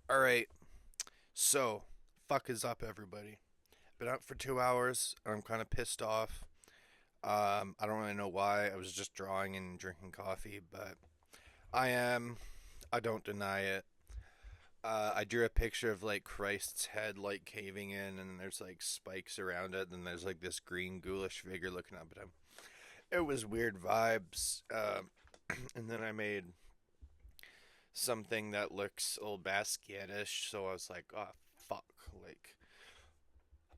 All right. So, fuck is up, everybody? Been up for 2 hours. And I'm kind of pissed off. I don't really know why. I was just drawing and drinking coffee, but I am. I don't deny it. I drew a picture of like Christ's head like caving in, and there's like spikes around it, and there's like this green ghoulish figure looking up at him. It was weird vibes. And then I made something that looks old Basquiat-ish, so I was like, oh fuck, like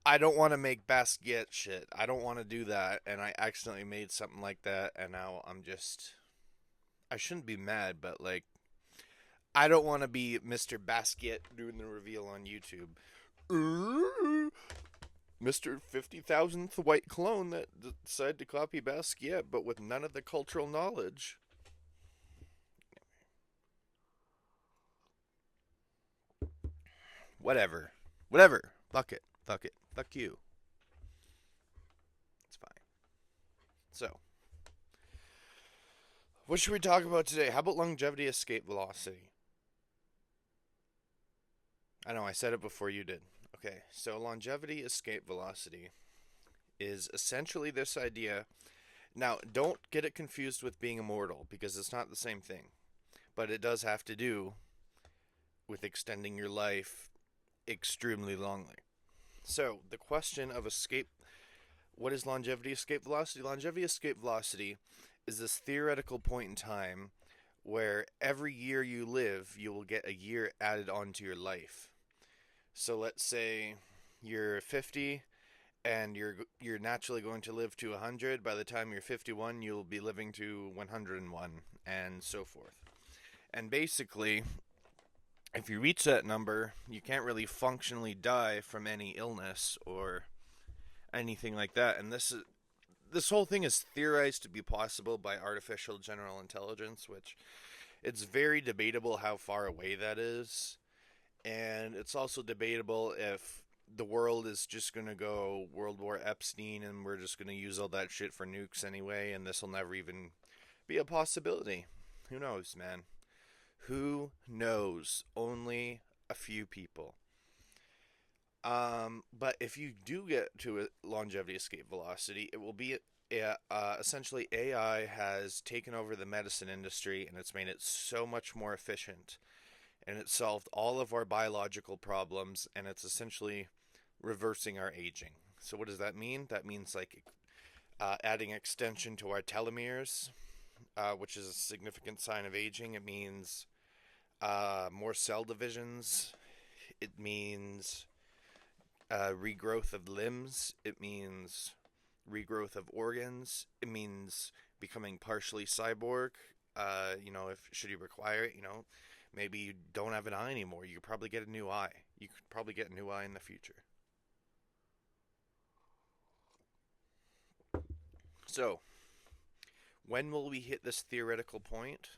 I don't want to make Basquiat shit. I don't want to do that, and I accidentally made something like that, and now I'm just. I shouldn't be mad, but like, I don't want to be Mr. Basquiat doing the reveal on YouTube. Mr. 50,000th white clone that decided to copy Basquiat, but with none of the cultural knowledge. Whatever. Whatever. Fuck it. Fuck it. Fuck you. It's fine. So, what should we talk about today? How about longevity escape velocity? I know I said it before you did. Okay, so longevity escape velocity is essentially this idea. Now, don't get it confused with being immortal because it's not the same thing, but it does have to do with extending your life extremely longly. So, the question of escape what is longevity escape velocity? Longevity escape velocity is this theoretical point in time where every year you live, you will get a year added onto your life. So let's say you're 50 and you're naturally going to live to 100. By the time you're 51, you'll be living to 101 and so forth. And basically, if you reach that number, you can't really functionally die from any illness or anything like that. And this whole thing is theorized to be possible by artificial general intelligence, which it's very debatable how far away that is. And it's also debatable if the world is just going to go World War Epstein and we're just going to use all that shit for nukes anyway, and this will never even be a possibility. Who knows, man? Who knows? Only a few people. But if you do get to a longevity escape velocity, it will be essentially AI has taken over the medicine industry and it's made it so much more efficient and it solved all of our biological problems and it's essentially reversing our aging. So what does that mean? That means like adding extension to our telomeres, which is a significant sign of aging. It means more cell divisions. It means regrowth of limbs. It means regrowth of organs. It means becoming partially cyborg. If should you require it, maybe you don't have an eye anymore. You could probably get a new eye. You could probably get a new eye in the future. So, when will we hit this theoretical point?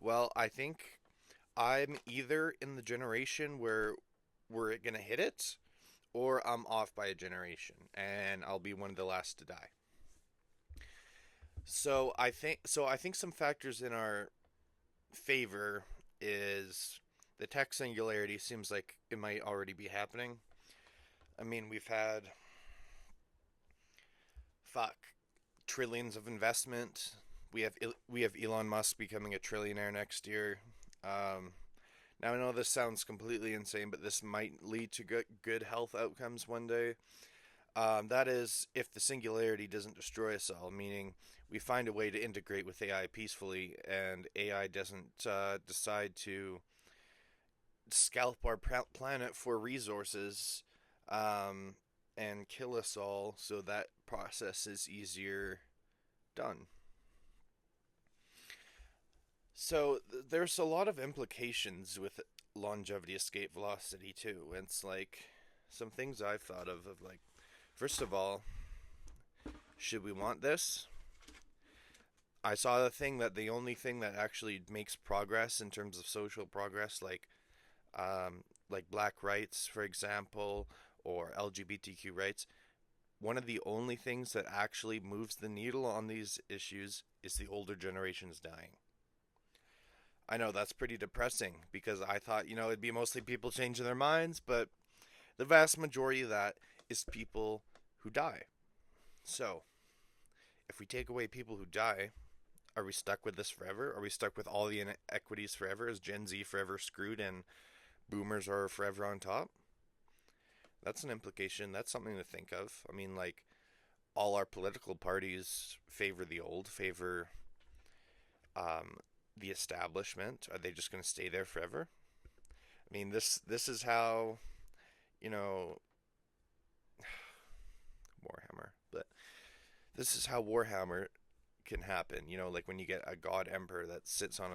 Well, I think I'm either in the generation where we're going to hit it, or I'm off by a generation, and I'll be one of the last to die. So I think some factors in our favor is the tech singularity seems like it might already be happening. I mean, we've had fuck trillions of investment. We have Elon Musk becoming a trillionaire next year. Um, Now I know this sounds completely insane, but this might lead to good health outcomes one day. That is, if the singularity doesn't destroy us all, meaning we find a way to integrate with AI peacefully, and AI doesn't decide to scalp our planet for resources um, and kill us all, so that process is easier done. So there's a lot of implications with longevity escape velocity too. It's like some things I've thought of like first of all, should we want this? I saw the thing that the only thing that actually makes progress in terms of social progress, like black rights, for example, or LGBTQ rights, one of the only things that actually moves the needle on these issues is the older generations dying. I know that's pretty depressing because I thought, it'd be mostly people changing their minds, but the vast majority of that is people who die. So, if we take away people who die, are we stuck with this forever? Are we stuck with all the inequities forever? Is Gen Z forever screwed and boomers are forever on top? That's an implication. That's something to think of. I mean, like, all our political parties favor the old, favor um, the establishment. Are they just going to stay there forever? I mean, this is how, you know, Warhammer, but this is how Warhammer can happen. Like when you get a god emperor that sits on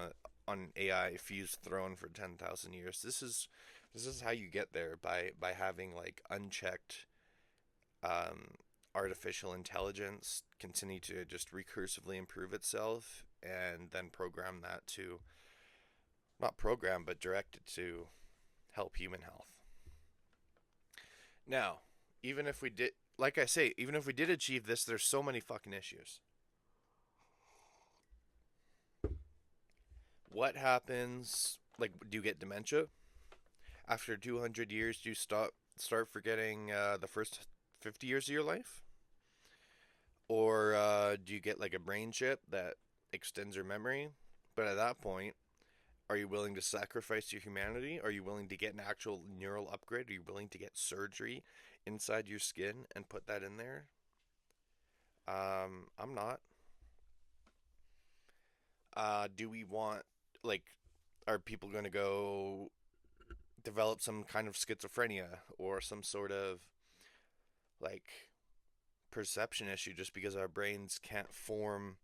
an AI fused throne for 10,000 years. This is how you get there by having like unchecked um, artificial intelligence continue to just recursively improve itself, and then program that to not program but direct it to help human health. Now, even if we did, like I say, even if we did achieve this, there's so many fucking issues. What happens? Like, do you get dementia after 200 years? Do you start forgetting the first 50 years of your life, or do you get like a brain chip that extends your memory? But at that point, are you willing to sacrifice your humanity? Are you willing to get an actual neural upgrade? Are you willing to get surgery inside your skin and put that in there? I'm not. Do we want, like, are people going to go develop some kind of schizophrenia or some sort of like perception issue just because our brains can't form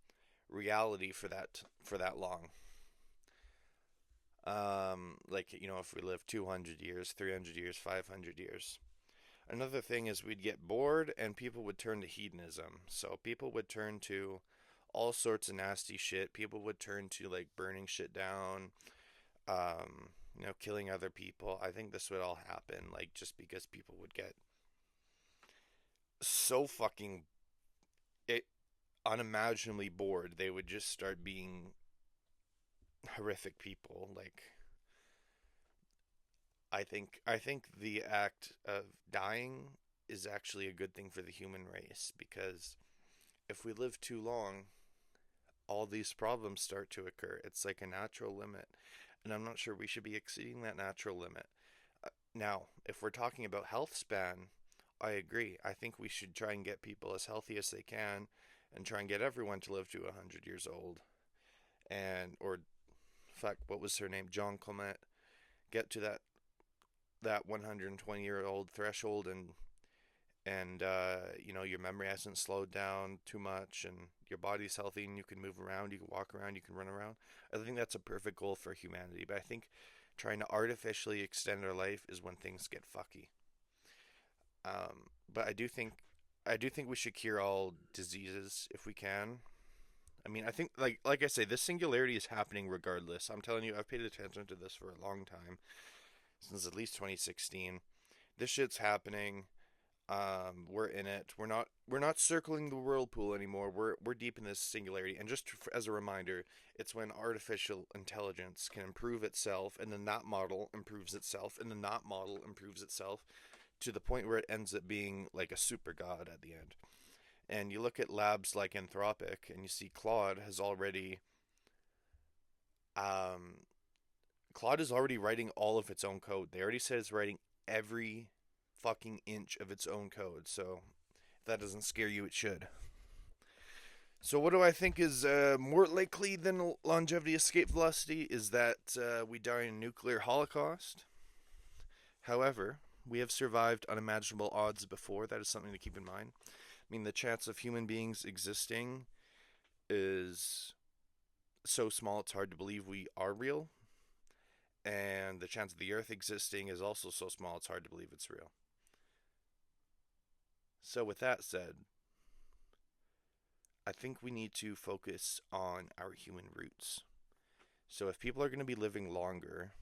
reality for that long? Like, if we live 200 years, 300 years, 500 years. Another thing is we'd get bored and people would turn to hedonism. So people would turn to all sorts of nasty shit. People would turn to like burning shit down, killing other people. I think this would all happen like just because people would get so fucking it unimaginably bored. They would just start being horrific people. Like I think the act of dying is actually a good thing for the human race because if we live too long, all these problems start to occur. It's like a natural limit, and I'm not sure we should be exceeding that natural limit. Now, if we're talking about health span, I agree. I think we should try and get people as healthy as they can and try and get everyone to live to 100 years old. And, or, fuck, what was her name? John Clement. Get to that 120-year-old threshold, and your memory hasn't slowed down too much and your body's healthy and you can move around, you can walk around, you can run around. I think that's a perfect goal for humanity, but I think trying to artificially extend our life is when things get fucky. But I do think we should cure all diseases if we can. I mean, I think like I say, this singularity is happening regardless. I'm telling you, I've paid attention to this for a long time, since at least 2016. This shit's happening. We're in it. We're not circling the whirlpool anymore. We're deep in this singularity. And just as a reminder, it's when artificial intelligence can improve itself, and then that model improves itself, and then that model improves itself to the point where it ends up being like a super god at the end. And you look at labs like Anthropic, and you see um, Claude is already writing all of its own code. They already said it's writing every fucking inch of its own code. So if that doesn't scare you, it should. So what do I think is more likely than longevity escape velocity is that we die in a nuclear holocaust. However, we have survived unimaginable odds before. That is something to keep in mind. I mean, the chance of human beings existing is so small it's hard to believe we are real. And the chance of the Earth existing is also so small it's hard to believe it's real. So, with that said, I think we need to focus on our human roots. So, if people are going to be living longer,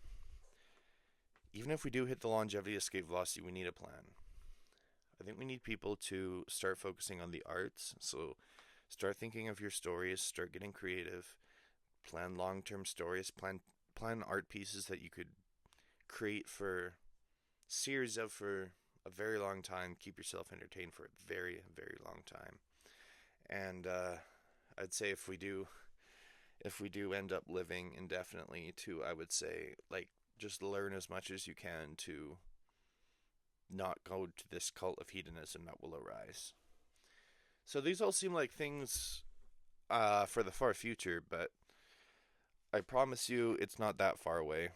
even if we do hit the longevity escape velocity, we need a plan. I think we need people to start focusing on the arts. So, start thinking of your stories, start getting creative, plan long term stories, plan planet art pieces that you could create for for a very long time, keep yourself entertained for a very, very long time. And I'd say if we do end up living indefinitely, to I would say like just learn as much as you can to not go to this cult of hedonism that will arise. So these all seem like things for the far future, but I promise you it's not that far away.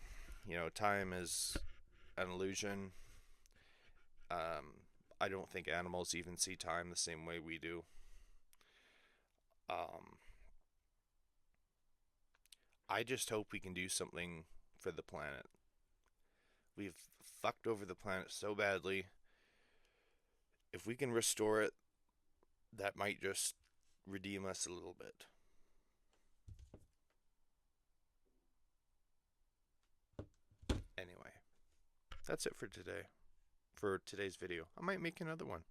You know, time is an illusion. I don't think animals even see time the same way we do. Um, I just hope we can do something for the planet. We've fucked over the planet so badly. If we can restore it, that might just redeem us a little bit. Anyway, that's it for today. For today's video. I might make another one.